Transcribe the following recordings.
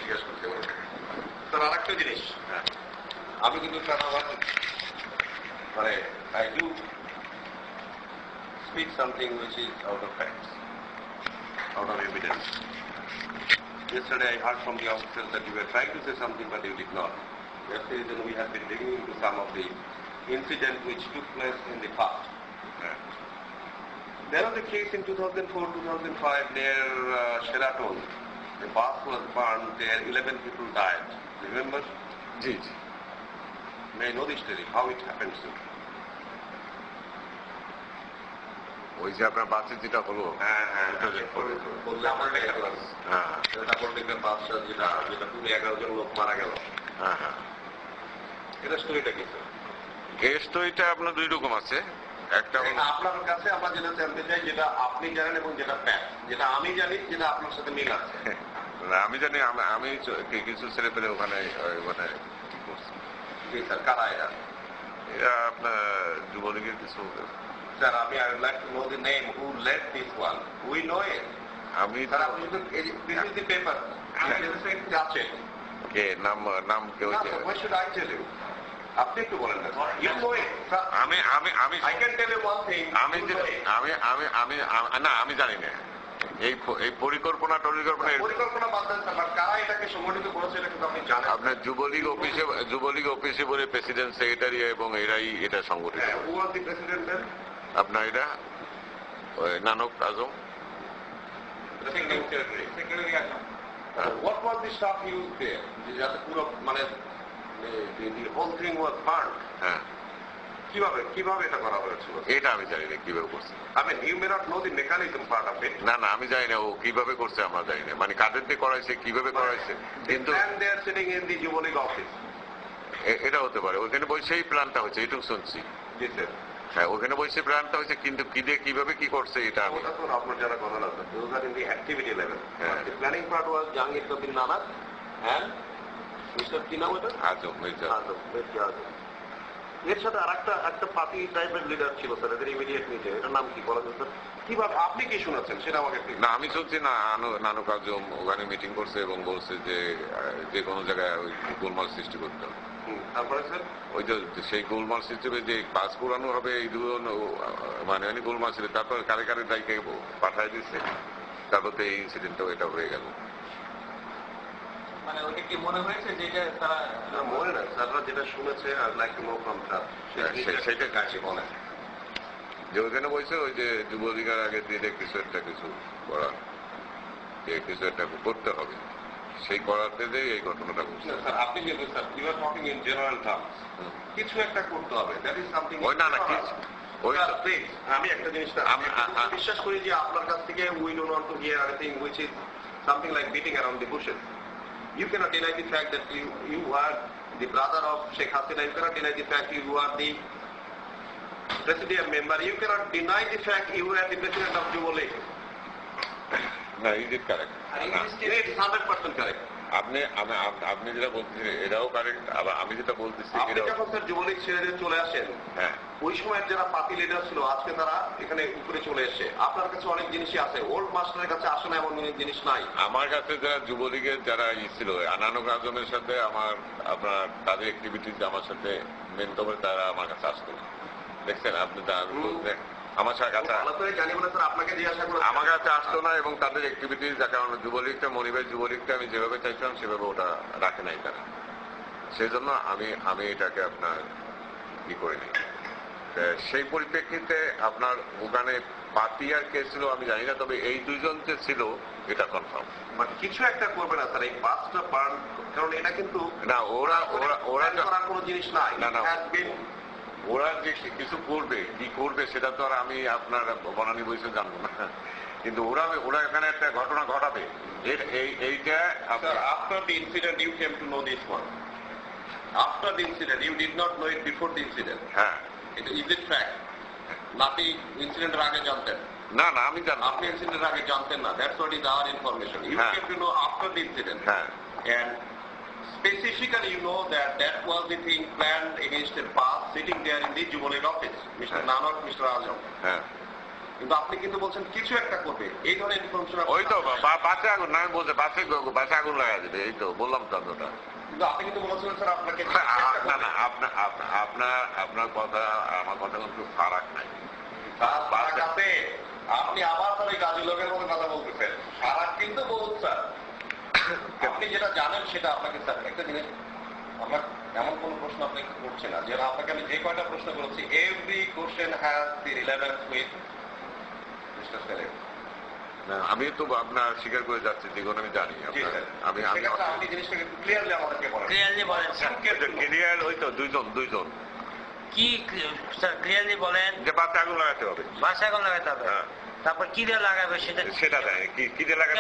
জিজ্ঞেস করতে পারি স্যার। আর একটা জিনিস, আমি কিন্তু স্যার আমার মানে I do speak something which is out of facts, out of evidence. Yesterday I heard from the officers that you were trying to say something but you did not. That's the reason we have been digging into some of the incidents which took place in the past. There was a case in 2004-2005 near Sheraton. The bus was burned there, 11 people died. Remember? G. May I know the story, how it happened, sir? ওই যে আপনার বাসে যেটা হলো, যেটা পুরো 11 জন লোক মারা গেল, এটা স্টোরিটা কি স্যার? এই স্টোরিটা আপনার দুই রকম আছে। একটা আপনার কাছে আমরা যেটা জানতে চাই, যেটা আপনি জানেন এবং যেটা ফ্যাক্ট, যেটা আমি জানি, যেটা আপনার সাথে মিল আছে। আমি জানি, আমি কিছু ছেলে পেলে ওখানে জি স্যার, কারা এরা? এরা আপনার যুবলীগের কিছু। স্যার আমি I would like to know the name who led this one. We know it. আমি স্যার আপনি শুধু this is the paper. আছে কে নাম কেউ? Why should I tell you? আপনি একটু বলেন না। You know it. আমি I can tell you one thing. আমি জানি না এই পরিকল্পনা বাদ দেন স্যার, কারা এটাকে সংগঠিত করেছে এটা কিন্তু আপনি জানেন। আপনার যুবলীগ অফিসে বলে প্রেসিডেন্ট, সেক্রেটারি এবং এরাই এটা সংগঠিত। Who was the president then? আপনার এটা নানক আজম। What was the stuff used there? যাতে পুরো মানে the whole thing was burned. হ্যাঁ, কিভাবে এটা করা হয়েছিল? এটা আমি জানি না কিভাবে করছে। I mean, you may not know the mechanism part of it. না আমি জানি না ও কিভাবে করছে, আমরা জানি না, মানে কাদের দিয়ে করাইছে, কিভাবে করাইছে। কিন্তু they are sitting in the Jubo League office. এটা হতে পারে ওখানে বসেই প্ল্যানটা হচ্ছে, এইটুকু শুনছি। জি স্যার। হ্যাঁ, ওখানে বসে প্ল্যানটা হয়েছে, কিন্তু কি দিয়ে কিভাবে কি করছে এটা আমি। ওটা তো আপনার যারা কথা না, those are in the activity level. The planning part was Jahangir bin Nanak and Mr. কি নাম ওটা? আজম, মির্জা আজম। এর সাথে আর একটা পার্টি টাইপের লিডার ছিল স্যার এদের ইমিডিয়েট নিচে, এটার নাম কি বলা যায় স্যার? কিভাবে আপনি কি শুনেছেন সেটা আমাকে একটু। না আমি শুনছি না, নানক আজম ওখানে মিটিং করছে এবং বলছে যে কোনো জায়গায় ওই গোলমাল সৃষ্টি করতে হবে। তারপরে স্যার ওই যে সেই গোলমাল সিস্টেমে যে কাজ করানো হবে এই মানে গোলমাল ছিল, তারপর কারে দায়িকে পাঠাই দিচ্ছে, তারপর তো এই ইনসিডেন্টটাও এটা হয়ে গেল। মানে ওটা কি মনে হয়েছে যেটা তারা মনে না স্যাররা যেটা শুনেছে আর like to know from sir সেটা কাছে বলে যে ওখানে বলছে ওই যে যুবলীগের আগে দিয়ে কিছু করা, যে কিছু একটা করতে হবে, সেই করাতে যে এই ঘটনাটা ঘটছে। স্যার আপনি যেহেতু sir you are talking in general terms, কিছু একটা করতে হবে, দ্যাট ইজ সামথিং। ওই না কিছু আমি একটা জিনিস বিশ্বাস করি যে আপনার কাছ থেকে we don't want to here anything which is something like beating around the bushes. You cannot deny the fact that you are the brother of Sheikh Hasina. You cannot deny the fact you are the presidium member. You cannot deny the fact you are the president of Jubilee. No, is it correct? It's 100% correct. আপনি যেটা বলতেছেন এটাও correct, আবার আমি যেটা বলতেছি আপনি যখন স্যার যুবলীগ ছেড়ে চলে আসেন, হ্যাঁ, ওই সময় যারা পার্টি লিডার ছিল আজকে তারা এখানে উপরে চলে এসে আপনার কাছে অনেক জিনিসই আছে, ওল্ড মাস্টারের কাছে আসে না এমন জিনিস নাই। আমার কাছে যারা যুবলীগের যারা ছিল নানক আজমের সাথে আপনার তাদের অ্যাক্টিভিটিস আমার সাথে মেন তবে তারা আমার কাছে আসতো না, দেখছেন আপনি আমার কাছে আসতো না, এবং তাদের অ্যাক্টিভিটিস যার কারণে যুবলীগটা মনিবের যুবলীগটা আমি যেভাবে চাইছিলাম সেভাবে ওটা রাখে নাই তারা, সেই জন্য আমি এটাকে আপনার ই করিনি। সেই পরিপ্রেক্ষিতে আপনার ওখানে পার্টি আর কে ছিল আমি জানি না, তবে এই দুইজন যে ছিল এটা কনফার্ম। মানে কিছু একটা করবে না স্যার এই বাসটা বার্ন, কারণ এটা কিন্তু না ওরা করার কোনো জিনিস নাই। ওরা যে কিছু করবে কি করবে সেটা তো আর আমি আপনার বনানী বইসে জানবো না, কিন্তু ওরা এখানে একটা ঘটনা ঘটাবে এইটা। After the incident you came to know this one. After the incident you did not know it before the incident. হ্যাঁ, is it fact? নাকি ইনসিডেন্টের আগে জানতেন? না আমি জানি আপনি ইনসিডেন্টের আগে জানতেন না, that's what is our information. You came to know after the incident. And specifically you know that was the thing planned against a bus sitting there in the Jubilee office, Mr. Nanak, Mr. Azam. কিন্তু আপনি কিন্তু বলছেন কিছু একটা করবে, এই ধরনের information. ওই তো বাসে আগুন না, আমি বলছি বাসে আগুন লাগা দেবে, এই তো বললাম তো আপনাটা। কিন্তু আপনি কিন্তু বলেছিলেন স্যার আপনাকে না না, আপনার কথা আমার কথা কিন্তু ফারাক নাই। আছে, আপনি আবার তার ওই গাজী লোকের মতো কথা বলতেছেন। সারা কিন্তু বহুত স্যার, আপনি যেটা জানেন সেটা আপনাকে স্যার একটা জিনিস, আমরা এমন কোন প্রশ্ন আপনাকে করছি না, যেটা আপনাকে আমি যে কয়টা প্রশ্ন করেছি, every question has the relevance with mister Selim. আমি তো আপনার স্বীকার করে যাচ্ছি যেগুলো আমি জানি। আমি আপনি জিনিসটাকে ক্লিয়ারলি আমাদেরকে বলেন। ক্লিয়ারলি বলেন স্যার। ক্লিয়ার, ওই তো দুইজন কি স্যার ক্লিয়ারলি বলেন? যে বাসে আগুন লাগাতে হবে। বাসে আগুন লাগাতে হবে, তারপর কি দিয়ে লাগাবে সেটা দেয়, কি দিয়ে লাগাবে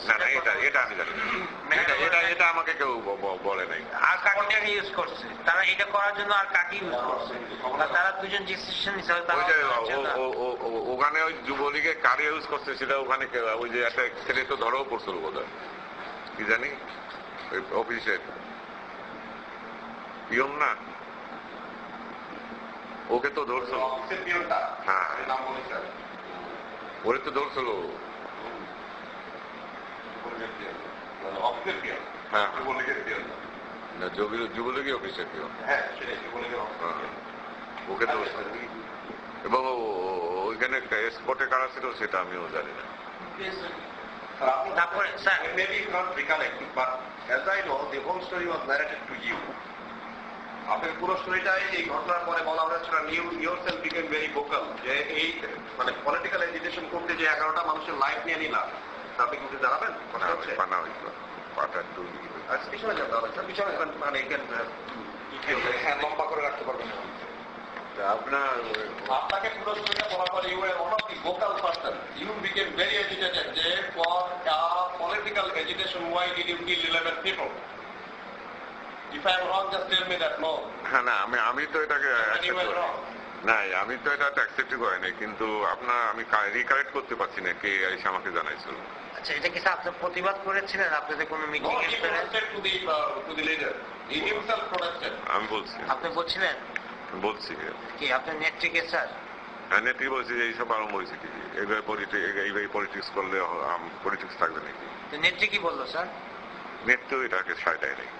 না না, এটা আমি জানি, এটা আমাকে কেউ বলে নাই। আর কাকে ইউজ করছে তারা এটা করার জন্য, আর কাকে ইউজ করছে? তারা দুজন ডিসিশন নিছে। ওখানে ওই যুবলীগের কারে ইউজ করছে সেটা ওখানে ওই যে একটা ছেলে তো ধরাও পড়ছিল বোধ হয়, কি জানি ওই অফিসের পিয়ন না, ওকে তো ধরছিল। হ্যাঁ, ওরে তো ধরছিল। হ্যাঁ, যুবলীগের অফিসের পিয়ন, ওকে ধরছিল। এবং ওইখানে স্পটে কারা ছিল সেটা আমিও জানি না। তারপরে sir maybe you not recollect, but as I know, the whole story was narrated to you. আপনার পুরো স্টোরিটাই এই ঘটনার পরে বলা হয়েছিল, you yourself became very vocal, যে এই মানে পলিটিক্যাল এজিটেশন করতে যে 11টা মানুষের লাইফ নিয়ে নিলাম, আপনি কিন্তু জানাবেন কথা হচ্ছে পানা হইল পাটা টুল। আচ্ছা, পিছনে যেতে হবে স্যার, পিছনে মানে হ্যাঁ লম্বা করে রাখতে পারবেন না। আপনাকে পুরো স্টোরিটা বলার পরে you were one of the vocal person, you became very agitated যে for political agitation why did you kill 11 people? If I am wrong, just tell me that. No. না, আমি তো এটাকে আমি তো এটা অ্যাকসেপ্ট করি নাই, কিন্তু আমি রিকালেক্ট করতে পারছি না কে এসে আমাকে জানাইছিল। আচ্ছা, এটা কি আপনি প্রতিবাদ করেছিলেন? আপনাদের কোনো মিটিং এ আমি বলছি, আপনি বলছিলেন? বলছি কি আপনার নেত্রীকে স্যার? নেত্রী বলছি যে এইসব আরম্ভ হয়েছে কি, এইভাবে পলিটিক্স করলে পলিটিক্স থাকবে নাকি? নেত্রী কি বললো স্যার? নেত্রী এটাকে সাজায় নেই,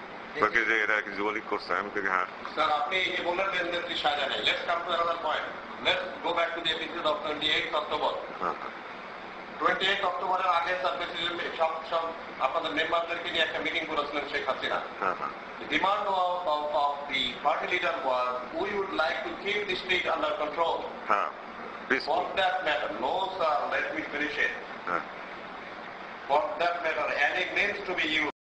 যে এরা যুবলীগ করছে। আমি বলি হ্যাঁ স্যার, আপনি বললেন যে নেত্রী সাজায় নেই। Let's come to another point, let's go back to the episode of 28 October. 28 অক্টোবরের আগে স্যার প্রেসিডেন্ট সব আপনাদের মেম্বারদেরকে নিয়ে একটা মিটিং করেছিলেন Sheikh Hasina. The demand of the party leader was, we would like to keep the state under control. For that matter, no sir, let me finish it. For that matter, any means to be used